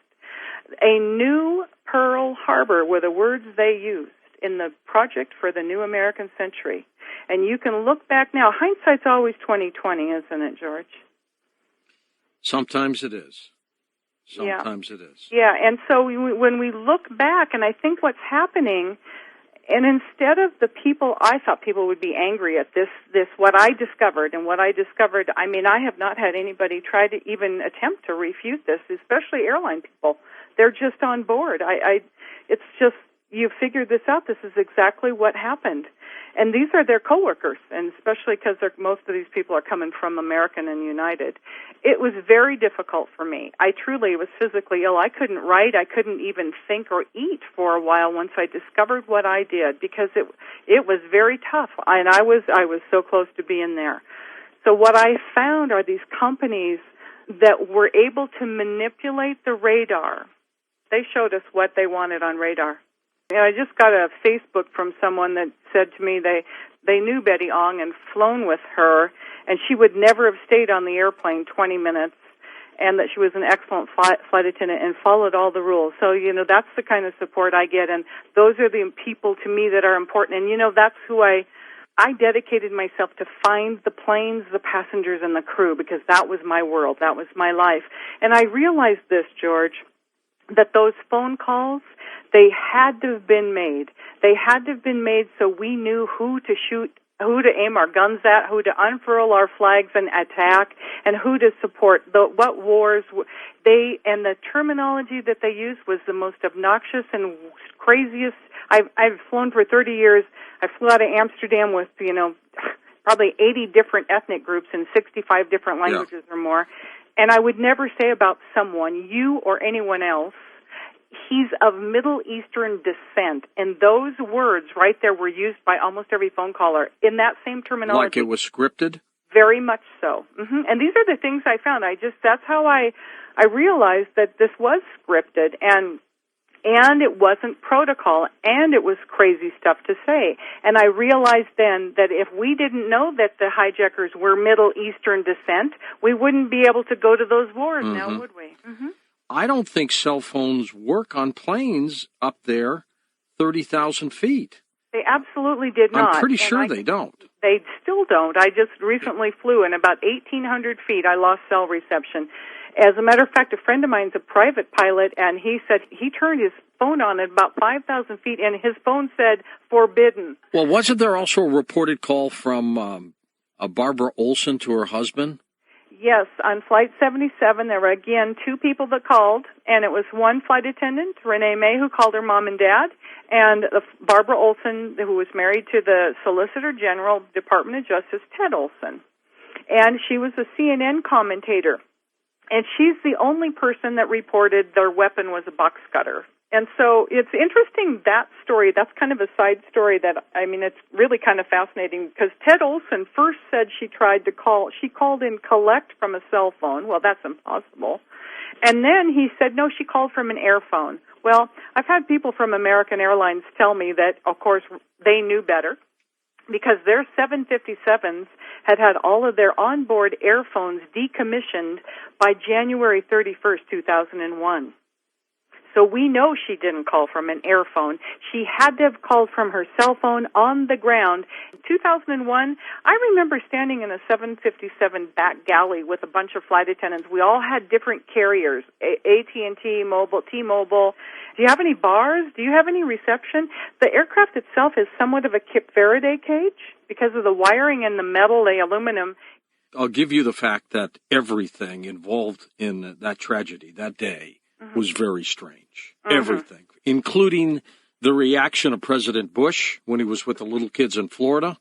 A new Pearl Harbor were the words they used in the Project for the New American Century. And you can look back now. Hindsight's always 20/20, isn't it, George? Sometimes it is. Sometimes it is. Yeah, and so when we look back, and I think what's happening, and instead of the people, I thought people would be angry at this what I discovered, I mean, I have not had anybody try to even attempt to refute this, especially airline people. They're just on board. It's just, you figured this out. This is exactly what happened. And these are their coworkers, and especially because most of these people are coming from American and United. It was very difficult for me. I truly was physically ill. I couldn't write. I couldn't even think or eat for a while once I discovered what I did, because it was very tough, and I was so close to being there. So what I found are these companies that were able to manipulate the radar. They showed us what they wanted on radar. And I just got a Facebook from someone that said to me they knew Betty Ong and flown with her, and she would never have stayed on the airplane 20 minutes, and that she was an excellent flight attendant and followed all the rules. So, that's the kind of support I get, and those are the people to me that are important. And, that's who I dedicated myself to find the planes, the passengers, and the crew, because that was my world. That was my life. And I realized this, George, that those phone calls, they had to have been made. They had to have been made so we knew who to shoot, who to aim our guns at, who to unfurl our flags and attack, and who to support, what wars. And the terminology that they used was the most obnoxious and craziest. I've flown for 30 years. I flew out of Amsterdam with, probably 80 different ethnic groups in 65 different languages or more. And I would never say about someone, you or anyone else, he's of Middle Eastern descent. And those words right there were used by almost every phone caller in that same terminology. Like it was scripted? Very much so. And these are the things I found. That's how I realized that this was scripted, and it wasn't protocol, and it was crazy stuff to say. And I realized then that if we didn't know that the hijackers were Middle Eastern descent, we wouldn't be able to go to those wars now, would we? I don't think cell phones work on planes up there 30,000 feet. They absolutely did not. I'm pretty sure they don't. They still don't. I just recently flew, and about 1,800 feet I lost cell reception. As a matter of fact, a friend of mine's a private pilot, and he said he turned his phone on at about 5,000 feet, and his phone said, forbidden. Well, wasn't there also a reported call from Barbara Olson to her husband? Yes, on Flight 77, there were, again, two people that called, and it was one flight attendant, Renee May, who called her mom and dad, and Barbara Olson, who was married to the Solicitor General, Department of Justice, Ted Olson. And she was a CNN commentator. And she's the only person that reported their weapon was a box cutter. And so it's interesting, that story. That's kind of a side story it's really kind of fascinating, because Ted Olson first said she called in collect from a cell phone. Well, that's impossible. And then he said, no, she called from an airphone. Well, I've had people from American Airlines tell me that, of course, they knew better, because their 757s had all of their onboard airphones decommissioned by January 31st, 2001. So we know she didn't call from an airphone. She had to have called from her cell phone on the ground. In 2001, I remember standing in a 757 back galley with a bunch of flight attendants. We all had different carriers, AT&T, T-Mobile. Do you have any bars? Do you have any reception? The aircraft itself is somewhat of a Kip Faraday cage because of the wiring and the metal, the aluminum. I'll give you the fact that everything involved in that tragedy that day was very strange. Everything, including the reaction of President Bush when he was with the little kids in Florida.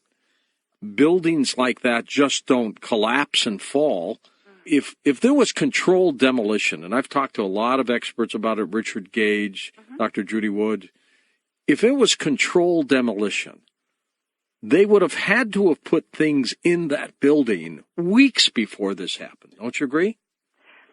Buildings like that just don't collapse and fall. If there was controlled demolition, and I've talked to a lot of experts about it, Richard Gage, Dr. Judy Wood, if it was controlled demolition, they would have had to have put things in that building weeks before this happened. Don't you agree?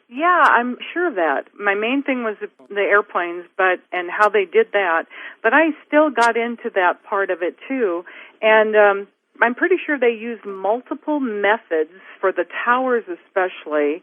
Yeah, I'm sure of that. My main thing was the airplanes, and how they did that. But I still got into that part of it too, and I'm pretty sure they used multiple methods for the towers, especially.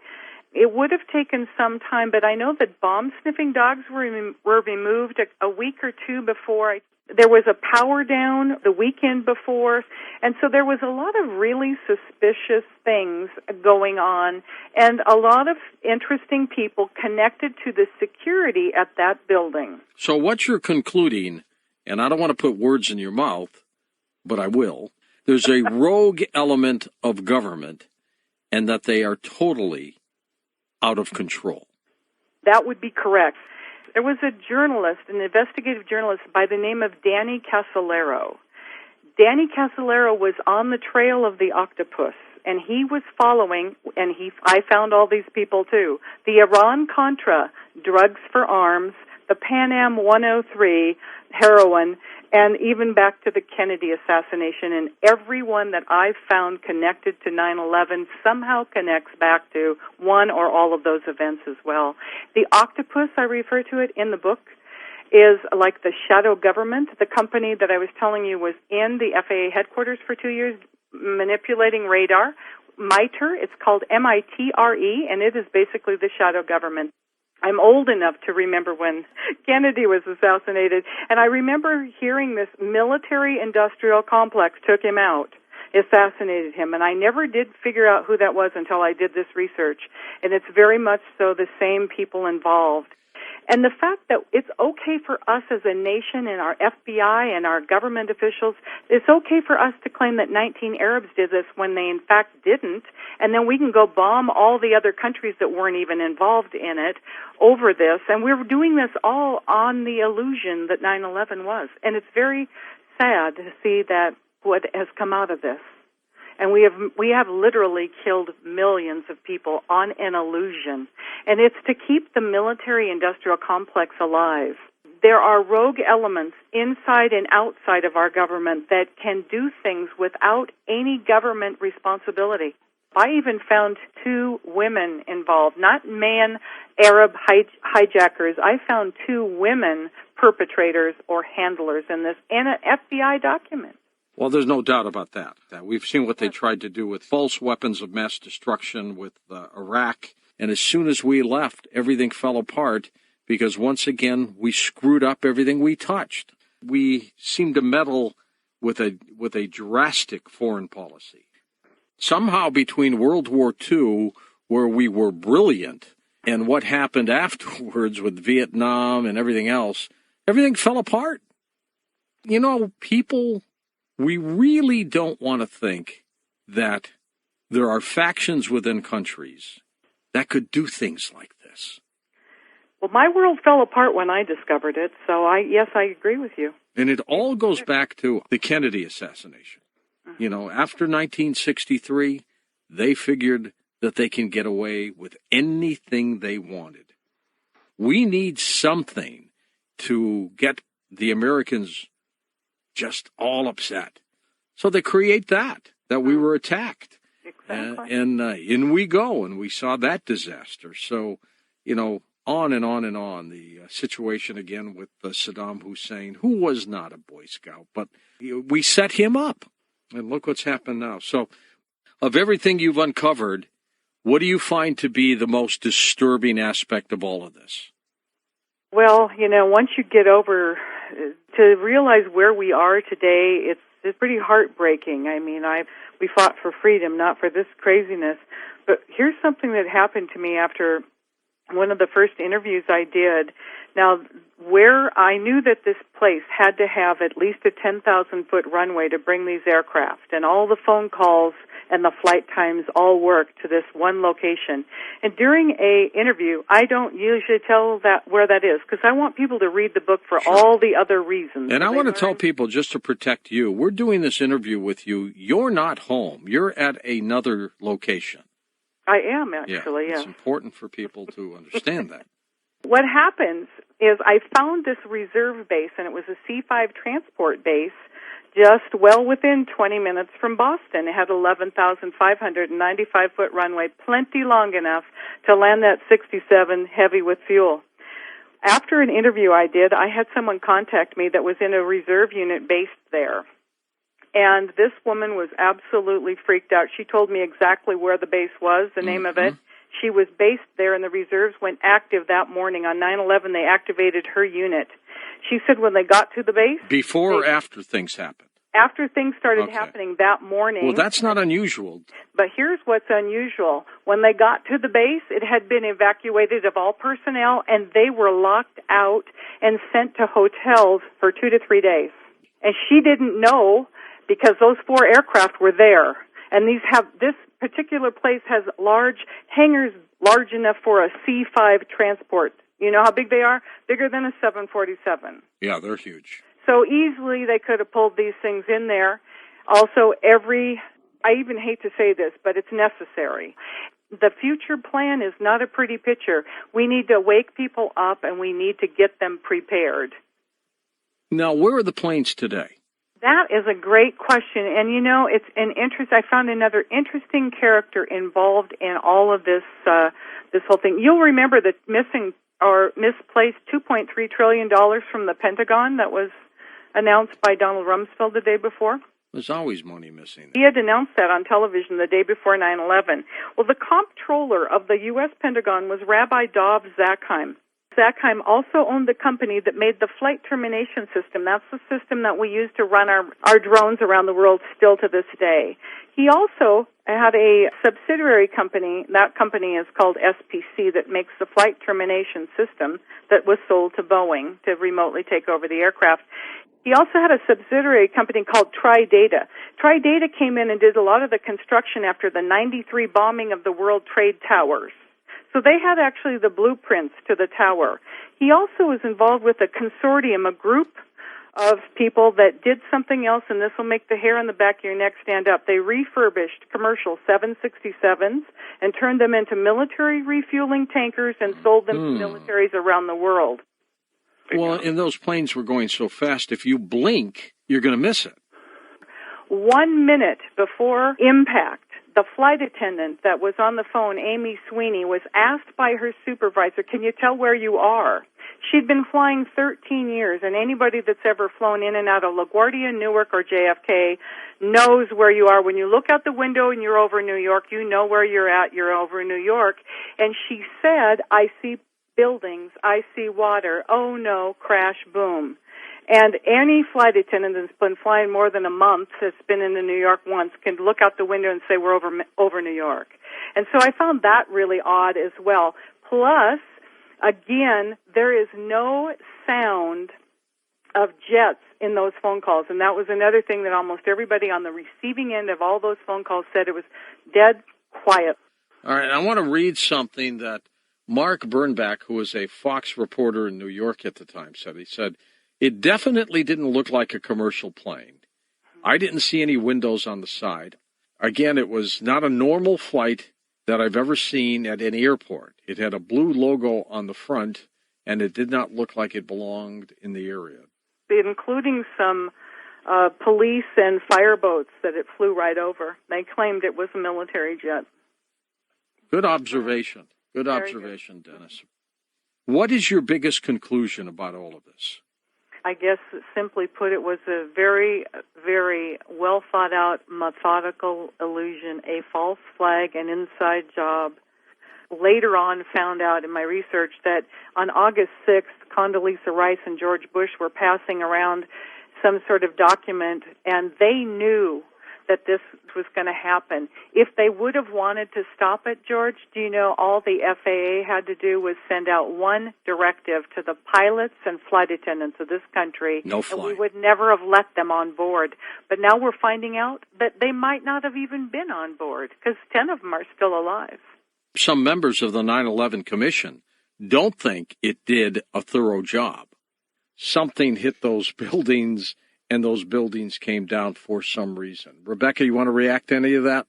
It would have taken some time, but I know that bomb-sniffing dogs were removed a week or two before. There was a power down the weekend before, and so there was a lot of really suspicious things going on, and a lot of interesting people connected to the security at that building. So what you're concluding, and I don't want to put words in your mouth, but I will, there's a rogue element of government, and that they are totally out of control. That would be correct. There was a journalist, an investigative journalist by the name of Danny Casolaro. Danny Casolaro was on the trail of the octopus, and he was following, and I found all these people too, the Iran-Contra, drugs for arms, the Pan Am 103, heroin, and even back to the Kennedy assassination. And everyone that I've found connected to 9/11 somehow connects back to one or all of those events as well. The octopus, I refer to it in the book, is like the shadow government. The company that I was telling you was in the FAA headquarters for 2 years manipulating radar. MITRE, it's called MITRE, and it is basically the shadow government. I'm old enough to remember when Kennedy was assassinated, and I remember hearing this military-industrial complex took him out, assassinated him, and I never did figure out who that was until I did this research, and it's very much so the same people involved. And the fact that it's okay for us as a nation and our FBI and our government officials, it's okay for us to claim that 19 Arabs did this when they in fact didn't, and then we can go bomb all the other countries that weren't even involved in it over this, and we're doing this all on the illusion that 9/11 was. And it's very sad to see that what has come out of this. And we have literally killed millions of people on an illusion. And it's to keep the military-industrial complex alive. There are rogue elements inside and outside of our government that can do things without any government responsibility. I even found 2 women involved, not man Arab hijackers. I found 2 women perpetrators or handlers in this in an FBI document. Well, there's no doubt about that. We've seen what they tried to do with false weapons of mass destruction with Iraq. And as soon as we left, everything fell apart because, once again, we screwed up everything we touched. We seemed to meddle with a drastic foreign policy. Somehow between World War II, where we were brilliant, and what happened afterwards with Vietnam and everything else, everything fell apart. You know, people... We really don't want to think that there are factions within countries that could do things like this. Well, my world fell apart when I discovered it, so yes, I agree with you. And it all goes back to the Kennedy assassination. You know, after 1963, they figured that they can get away with anything they wanted. We need something to get the Americans just all upset. So they create that we were attacked. Exactly. And in we go, and we saw that disaster. So, you know, on and on and on. The situation again with Saddam Hussein, who was not a Boy Scout, but we set him up. And look what's happened now. So, of everything you've uncovered, what do you find to be the most disturbing aspect of all of this? Well, you know, once you get over to realize where we are today, it's pretty heartbreaking. I mean, we fought for freedom, not for this craziness. But here's something that happened to me after one of the first interviews I did. Now, where I knew that this place had to have at least a 10,000-foot runway to bring these aircraft, and all the phone calls and the flight times all worked to this one location. And during a interview, I don't usually tell that where that is because I want people to read the book for all the other reasons. And I want to tell people, just to protect you, we're doing this interview with you. You're not home. You're at another location. I am, actually, It's important for people to understand that. What happens is I found this reserve base, and it was a C-5 transport base just well within 20 minutes from Boston. It had 11,595-foot runway, plenty long enough to land that 67 heavy with fuel. After an interview I did, I had someone contact me that was in a reserve unit based there. And this woman was absolutely freaked out. She told me exactly where the base was, the name of it. She was based there, and the reserves went active that morning. On 9/11, they activated her unit. She said when they got to the base... Before or after things happened? After things started happening that morning. Well, that's not unusual. But here's what's unusual. When they got to the base, it had been evacuated of all personnel, and they were locked out and sent to hotels for 2 to 3 days. And she didn't know because those 4 aircraft were there. And this particular place has large hangars large enough for a C-5 transport. You know how big they are? Bigger than a 747. Yeah, they're huge. So easily they could have pulled these things in there. Also, I even hate to say this, but it's necessary. The future plan is not a pretty picture. We need to wake people up, and we need to get them prepared. Now, where are the planes today? That is a great question, and it's an interest. I found another interesting character involved in all of this whole thing. You'll remember the missing or misplaced $2.3 trillion from the Pentagon that was announced by Donald Rumsfeld the day before. There's always money missing. He had announced that on television the day before 9/11. Well, the comptroller of the U.S. Pentagon was Rabbi Dov Zakheim. Zakheim also owned the company that made the flight termination system. That's the system that we use to run our drones around the world still to this day. He also had a subsidiary company. That company is called SPC, that makes the flight termination system that was sold to Boeing to remotely take over the aircraft. He also had a subsidiary company called Tri-Data. Tri-Data came in and did a lot of the construction after the 93 bombing of the World Trade Towers. So they had actually the blueprints to the tower. He also was involved with a consortium, a group of people that did something else, and this will make the hair on the back of your neck stand up. They refurbished commercial 767s and turned them into military refueling tankers and sold them to militaries around the world. Well, and those planes were going so fast, if you blink, you're going to miss it. 1 minute before impact, the flight attendant that was on the phone, Amy Sweeney, was asked by her supervisor, "Can you tell where you are?" She'd been flying 13 years, and anybody that's ever flown in and out of LaGuardia, Newark, or JFK knows where you are. When you look out the window and you're over New York, you know where you're at. You're over New York. And she said, "I see buildings, I see water, oh no, crash, boom." And any flight attendant that's been flying more than a month, that's been into New York once, can look out the window and say, "We're over New York." And so I found that really odd as well. Plus, again, there is no sound of jets in those phone calls, and that was another thing that almost everybody on the receiving end of all those phone calls said. It was dead quiet. All right, I want to read something that Mark Bernbach, who was a Fox reporter in New York at the time, said. He said, "It definitely didn't look like a commercial plane. I didn't see any windows on the side. Again, it was not a normal flight that I've ever seen at any airport. It had a blue logo on the front, and it did not look like it belonged in the area." Including some police and fireboats that it flew right over. They claimed it was a military jet. Good observation. Good observation, Dennis. What is your biggest conclusion about all of this? I guess, simply put, it was a very, very well thought out, methodical illusion, a false flag, an inside job. Later on, found out in my research that on August 6th, Condoleezza Rice and George Bush were passing around some sort of document, and they knew that this was going to happen. If they would have wanted to stop it, George, do you know all the FAA had to do was send out one directive to the pilots and flight attendants of this country, no flight. And we would never have let them on board. But now we're finding out that they might not have even been on board, because 10 of them are still alive. Some members of the 9/11 Commission don't think it did a thorough job. Something hit those buildings, and those buildings came down for some reason. Rebecca, you want to react to any of that?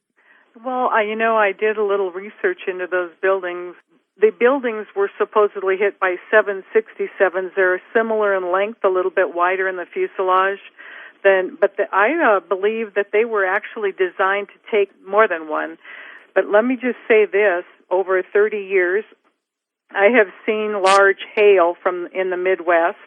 Well, I did a little research into those buildings. The buildings were supposedly hit by 767s. They're similar in length, a little bit wider in the fuselage. I believe that they were actually designed to take more than one. But let me just say this, over 30 years, I have seen large hail in the Midwest.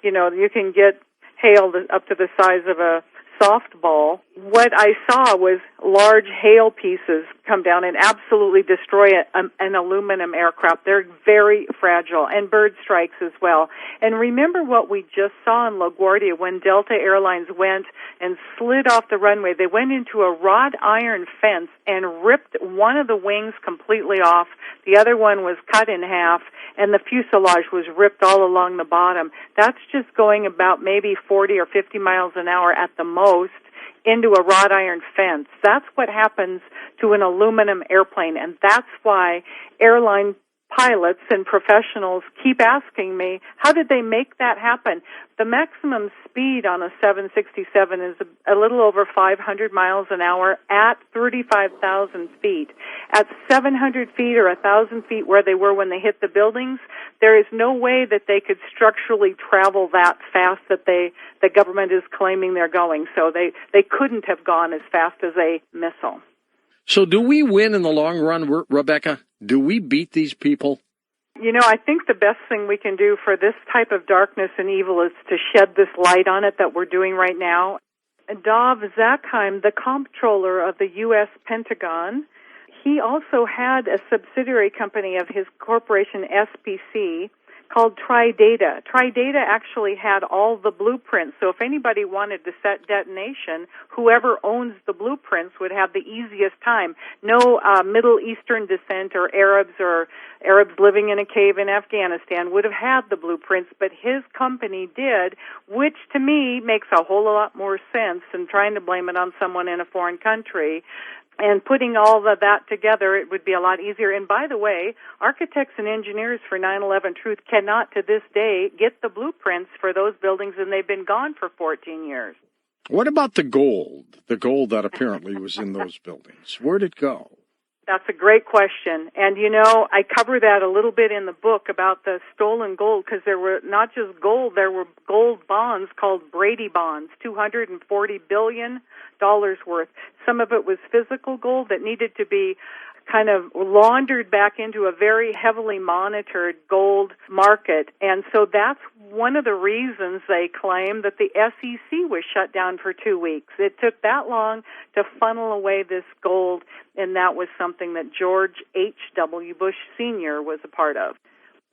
You can get hail up to the size of a softball. What I saw was large hail pieces come down and absolutely destroy an aluminum aircraft. They're very fragile, and bird strikes as well. And remember what we just saw in LaGuardia when Delta Airlines went and slid off the runway. They went into a wrought iron fence and ripped one of the wings completely off. The other one was cut in half, and the fuselage was ripped all along the bottom. That's just going about maybe 40 or 50 miles an hour at the most into a wrought iron fence. That's what happens to an aluminum airplane, and that's why airline pilots and professionals keep asking me, how did they make that happen? The maximum speed on a 767 is a little over 500 miles an hour at 35,000 feet. At 700 feet or 1,000 feet where they were when they hit the buildings, there is no way that they could structurally travel that fast that the government is claiming they're going. So they couldn't have gone as fast as a missile. So do we win in the long run, Rebecca? Do we beat these people? You know, I think the best thing we can do for this type of darkness and evil is to shed this light on it that we're doing right now. Dov Zakheim, the comptroller of the U.S. Pentagon, he also had a subsidiary company of his corporation, SPC, called Tridata. Tridata actually had all the blueprints, so if anybody wanted to set detonation, whoever owns the blueprints would have the easiest time. No Middle Eastern descent or Arabs living in a cave in Afghanistan would have had the blueprints, but his company did, which to me makes a whole lot more sense than trying to blame it on someone in a foreign country. And putting all of that together, it would be a lot easier. And by the way, architects and engineers for 9/11 Truth cannot to this day get the blueprints for those buildings, and they've been gone for 14 years. What about the gold? The gold that apparently was in those buildings. Where'd it go? That's a great question. And, you know, I cover that a little bit in the book about the stolen gold, because there were not just gold, there were gold bonds called Brady bonds, $240 billion worth. Some of it was physical gold that needed to be kind of laundered back into a very heavily monitored gold market. And so that's one of the reasons they claim that the SEC was shut down for 2 weeks. It took that long to funnel away this gold, and that was something that George H.W. Bush Sr. was a part of.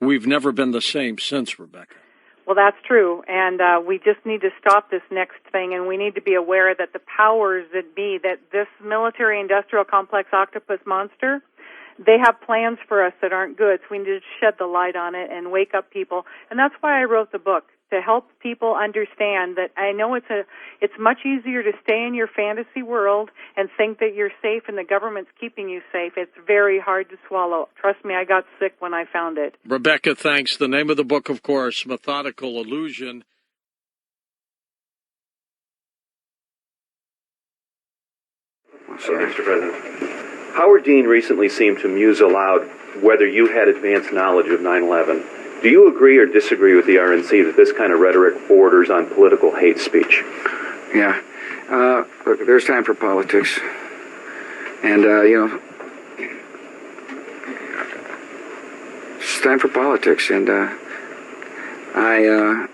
We've never been the same since, Rebecca. Well, that's true, and we just need to stop this next thing, and we need to be aware that the powers that be, that this military-industrial complex octopus monster, they have plans for us that aren't good, so we need to shed the light on it and wake up people. And that's why I wrote the book, to help people understand that I know it's much easier to stay in your fantasy world and think that you're safe and the government's keeping you safe. It's very hard to swallow. Trust me, I got sick when I found it. Rebecca, thanks. The name of the book, of course, Methodical Illusion. Mr. President, Howard Dean recently seemed to muse aloud whether you had advanced knowledge of 9/11. Do you agree or disagree with the RNC that this kind of rhetoric borders on political hate speech? Yeah. Look, there's time for politics. And, it's time for politics. And I